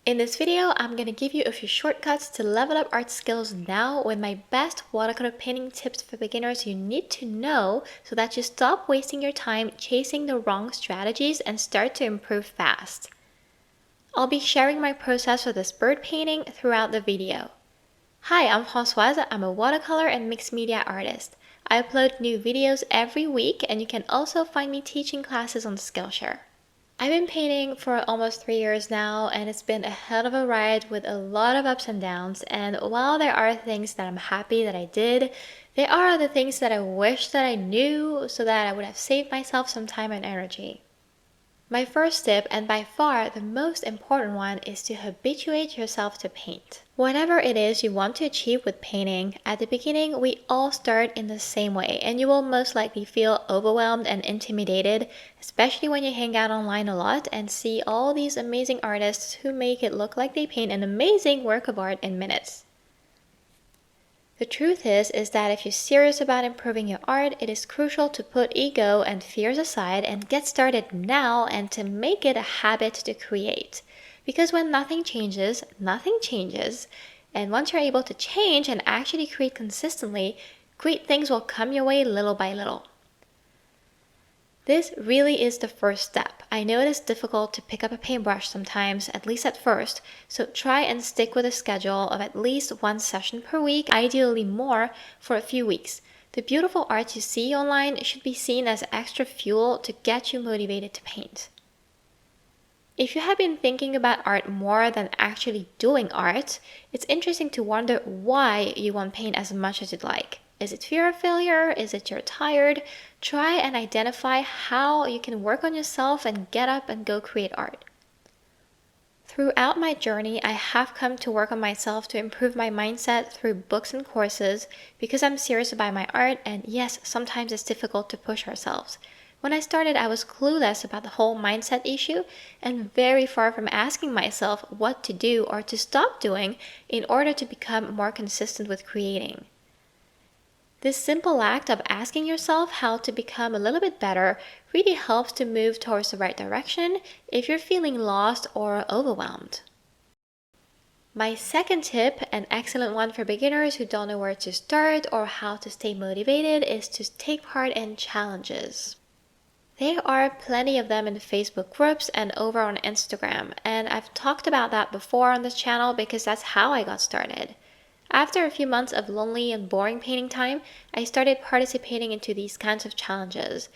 In this video, I'm going to give you a few shortcuts to level up art skills now with my best watercolor painting tips for beginners you need to know so that you stop wasting your time chasing the wrong strategies and start to improve fast. I'll be sharing my process for this bird painting throughout the video. Hi, I'm Françoise. I'm a watercolor and mixed media artist. I upload new videos every week, and you can also find me teaching classes on Skillshare. I've been painting for almost 3 years now, and it's been a hell of a ride with a lot of ups and downs. And while there are things that I'm happy that I did, there are other things that I wish that I knew so that I would have saved myself some time and energy. My first tip, and by far the most important one, is to habituate yourself to paint. Whatever it is you want to achieve with painting, at the beginning we all start in the same way, and you will most likely feel overwhelmed and intimidated, especially when you hang out online a lot and see all these amazing artists who make it look like they paint an amazing work of art in minutes. The truth is that if you're serious about improving your art, it is crucial to put ego and fears aside and get started now, and to make it a habit to create. Because when nothing changes, and once you're able to change and actually create consistently, great things will come your way little by little. This really is the first step. I know it is difficult to pick up a paintbrush sometimes, at least at first, so try and stick with a schedule of at least one session per week, ideally more, for a few weeks. The beautiful art you see online should be seen as extra fuel to get you motivated to paint. If you have been thinking about art more than actually doing art, it's interesting to wonder why you won't paint as much as you'd like. Is it fear of failure? Is it you're tired? Try and identify how you can work on yourself and get up and go create art. Throughout my journey, I have come to work on myself to improve my mindset through books and courses because I'm serious about my art, and yes, sometimes it's difficult to push ourselves. When I started, I was clueless about the whole mindset issue and very far from asking myself what to do or to stop doing in order to become more consistent with creating. This simple act of asking yourself how to become a little bit better really helps to move towards the right direction if you're feeling lost or overwhelmed. My second tip, an excellent one for beginners who don't know where to start or how to stay motivated, is to take part in challenges. There are plenty of them in Facebook groups and over on Instagram, and I've talked about that before on this channel because that's how I got started. After a few months of lonely and boring painting time, I started participating into these kinds of challenges.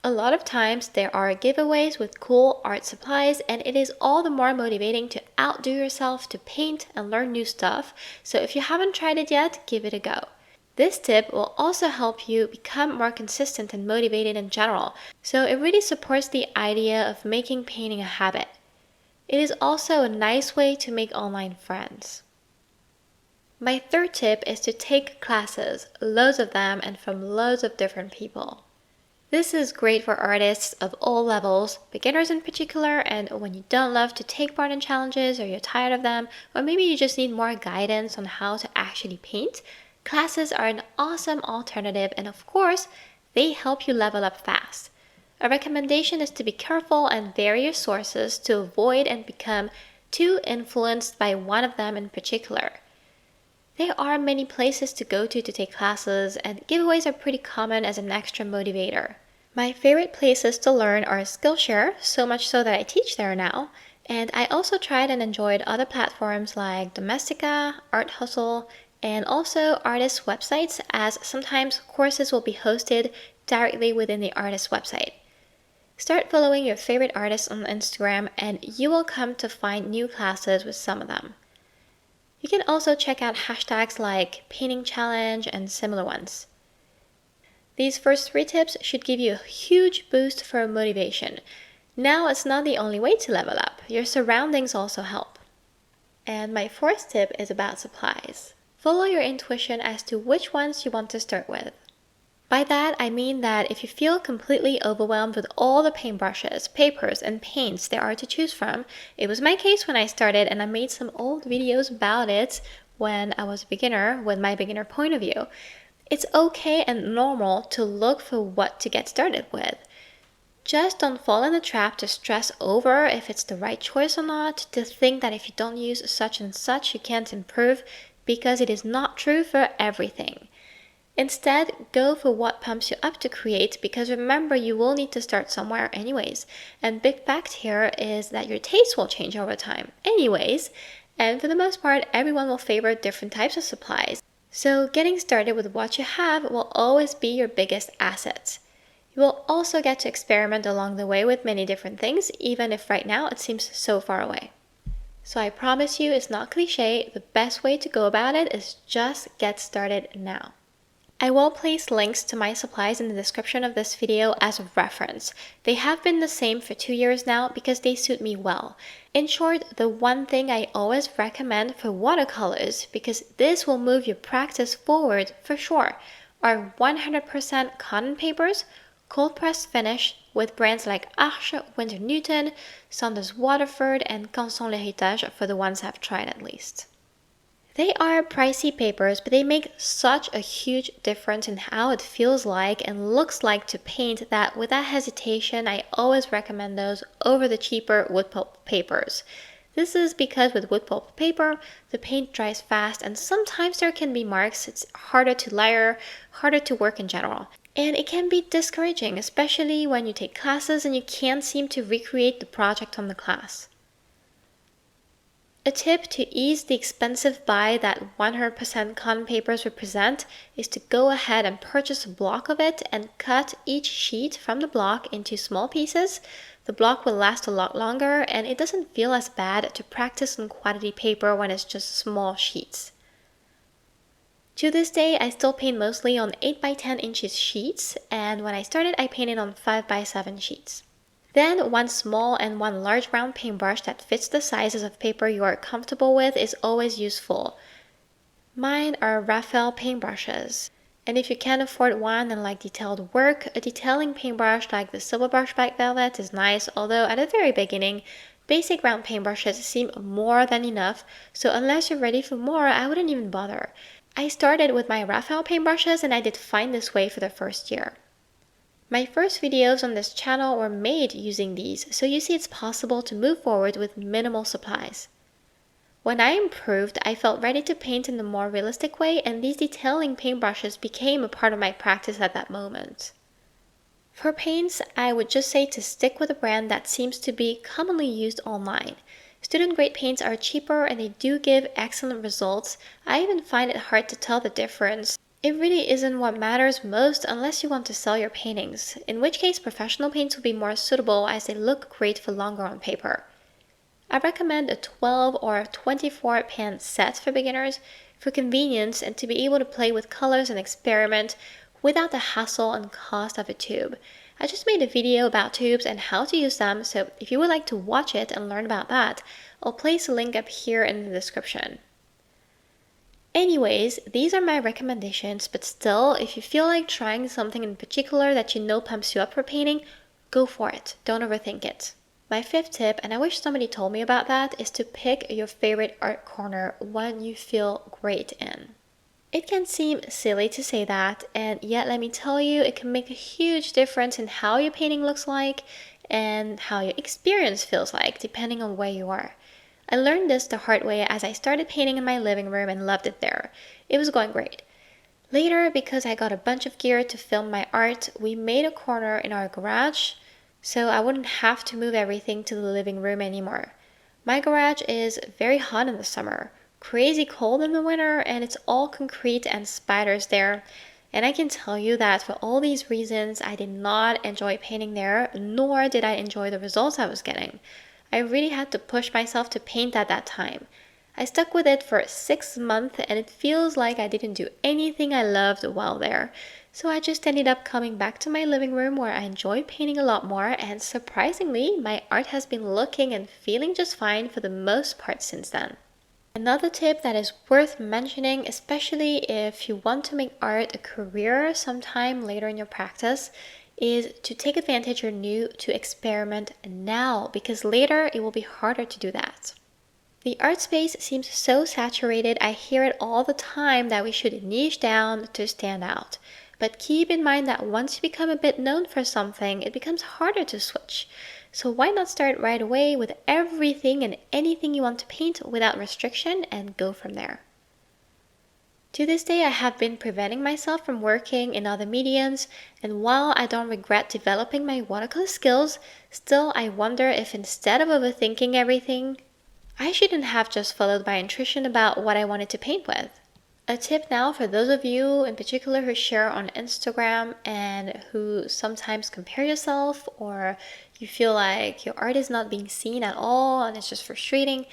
A lot of times there are giveaways with cool art supplies, and it is all the more motivating to outdo yourself to paint and learn new stuff, so if you haven't tried it yet, give it a go. This tip will also help you become more consistent and motivated in general, so it really supports the idea of making painting a habit. It is also a nice way to make online friends. My third tip is to take classes, loads of them and from loads of different people. This is great for artists of all levels, beginners in particular, and when you don't love to take part in challenges or you're tired of them, or maybe you just need more guidance on how to actually paint, classes are an awesome alternative, and of course, they help you level up fast. A recommendation is to be careful and vary your sources to avoid and become too influenced by one of them in particular. There are many places to go to take classes, and giveaways are pretty common as an extra motivator. My favorite places to learn are Skillshare, so much so that I teach there now, and I also tried and enjoyed other platforms like Domestika, Art Hustle, and also artists' websites, as sometimes courses will be hosted directly within the artist's website. Start following your favorite artists on Instagram, and you will come to find new classes with some of them. You can also check out hashtags like Painting Challenge and similar ones. These first 3 tips should give you a huge boost for motivation. Now it's not the only way to level up. Your surroundings also help. And my fourth tip is about supplies. Follow your intuition as to which ones you want to start with. By that, I mean that if you feel completely overwhelmed with all the paintbrushes, papers, and paints there are to choose from, it was my case when I started, and I made some old videos about it when I was a beginner, with my beginner point of view. It's okay and normal to look for what to get started with. Just don't fall in the trap to stress over if it's the right choice or not, to think that if you don't use such and such, you can't improve, because it is not true for everything. Instead, go for what pumps you up to create, because remember, you will need to start somewhere anyways. And big fact here is that your taste will change over time anyways, and for the most part, everyone will favor different types of supplies. So getting started with what you have will always be your biggest asset. You will also get to experiment along the way with many different things, even if right now it seems so far away. So I promise you, it's not cliche. The best way to go about it is just get started now. I will place links to my supplies in the description of this video as a reference. They have been the same for 2 years now because they suit me well. In short, the one thing I always recommend for watercolors, because this will move your practice forward for sure, are 100% cotton papers, cold pressed finish with brands like Arche, Winsor Newton, Saunders Waterford, and Canson L'Héritage for the ones I've tried at least. They are pricey papers, but they make such a huge difference in how it feels like and looks like to paint that without hesitation, I always recommend those over the cheaper wood pulp papers. This is because with wood pulp paper, the paint dries fast and sometimes there can be marks. It's harder to layer, harder to work in general. And it can be discouraging, especially when you take classes and you can't seem to recreate the project on the class. A tip to ease the expensive buy that 100% cotton papers represent is to go ahead and purchase a block of it and cut each sheet from the block into small pieces. The block will last a lot longer and it doesn't feel as bad to practice on quantity paper when it's just small sheets. To this day, I still paint mostly on 8 by 10 inches sheets, and when I started, I painted on 5 by 7 sheets. Then one small and one large round paintbrush that fits the sizes of paper you are comfortable with is always useful. Mine are Raphael paintbrushes. And if you can't afford one and like detailed work, a detailing paintbrush like the Silver Brush Black Velvet is nice, although at the very beginning, basic round paintbrushes seem more than enough, so unless you're ready for more, I wouldn't even bother. I started with my Raphael paintbrushes and I did fine this way for the first year. My first videos on this channel were made using these, so you see it's possible to move forward with minimal supplies. When I improved, I felt ready to paint in a more realistic way, and these detailing paintbrushes became a part of my practice at that moment. For paints, I would just say to stick with a brand that seems to be commonly used online. Student grade paints are cheaper and they do give excellent results. I even find it hard to tell the difference. It really isn't what matters most unless you want to sell your paintings, in which case professional paints will be more suitable as they look great for longer on paper. I recommend a 12 or 24 pan set for beginners for convenience and to be able to play with colors and experiment without the hassle and cost of a tube. I just made a video about tubes and how to use them, so if you would like to watch it and learn about that, I'll place a link up here in the description. Anyways, these are my recommendations, but still, if you feel like trying something in particular that you know pumps you up for painting, go for it. Don't overthink it. My fifth tip, and I wish somebody told me about that, is to pick your favorite art corner, one you feel great in. It can seem silly to say that, and yet let me tell you, it can make a huge difference in how your painting looks like and how your experience feels like, depending on where you are. I learned this the hard way as I started painting in my living room and loved it there. It was going great. Later, because I got a bunch of gear to film my art, we made a corner in our garage so I wouldn't have to move everything to the living room anymore. My garage is very hot in the summer, crazy cold in the winter, and it's all concrete and spiders there. And I can tell you that for all these reasons, I did not enjoy painting there, nor did I enjoy the results I was getting. I really had to push myself to paint at that time. I stuck with it for 6 months and it feels like I didn't do anything I loved while there. So I just ended up coming back to my living room where I enjoy painting a lot more, and surprisingly, my art has been looking and feeling just fine for the most part since then. Another tip that is worth mentioning, especially if you want to make art a career sometime later in your practice, is to take advantage you're new to experiment now, because later it will be harder to do that. The art space seems so saturated, I hear it all the time that we should niche down to stand out. But keep in mind that once you become a bit known for something, it becomes harder to switch. So why not start right away with everything and anything you want to paint without restriction and go from there? To this day, I have been preventing myself from working in other mediums, and while I don't regret developing my watercolor skills, still I wonder if instead of overthinking everything, I shouldn't have just followed my intuition about what I wanted to paint with. A tip now for those of you in particular who share on Instagram and who sometimes compare yourself, or you feel like your art is not being seen at all and it's just frustrating,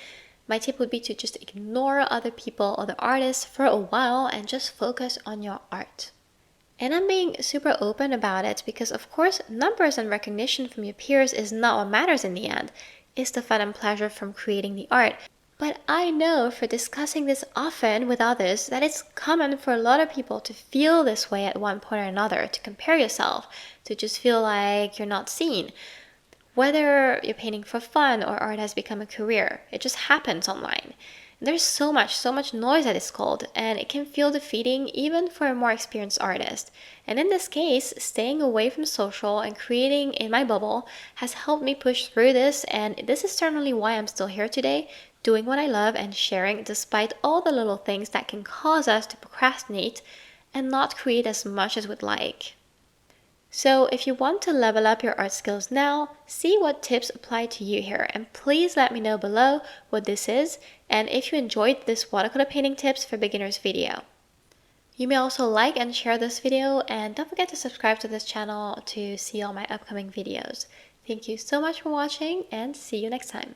my tip would be to just ignore other people or the artists for a while and just focus on your art. And I'm being super open about it because, of course, numbers and recognition from your peers is not what matters in the end. It's the fun and pleasure from creating the art. But I know for discussing this often with others that it's common for a lot of people to feel this way at one point or another, to compare yourself, to just feel like you're not seen. Whether you're painting for fun or art has become a career, it just happens online. There's so much noise that is called, and it can feel defeating even for a more experienced artist. And in this case, staying away from social and creating in my bubble has helped me push through this, and this is certainly why I'm still here today, doing what I love and sharing despite all the little things that can cause us to procrastinate and not create as much as we'd like. So if you want to level up your art skills now, see what tips apply to you here, and please let me know below what this is and if you enjoyed this watercolor painting tips for beginners video. You may also like and share this video, and don't forget to subscribe to this channel to see all my upcoming videos. Thank you so much for watching, and see you next time.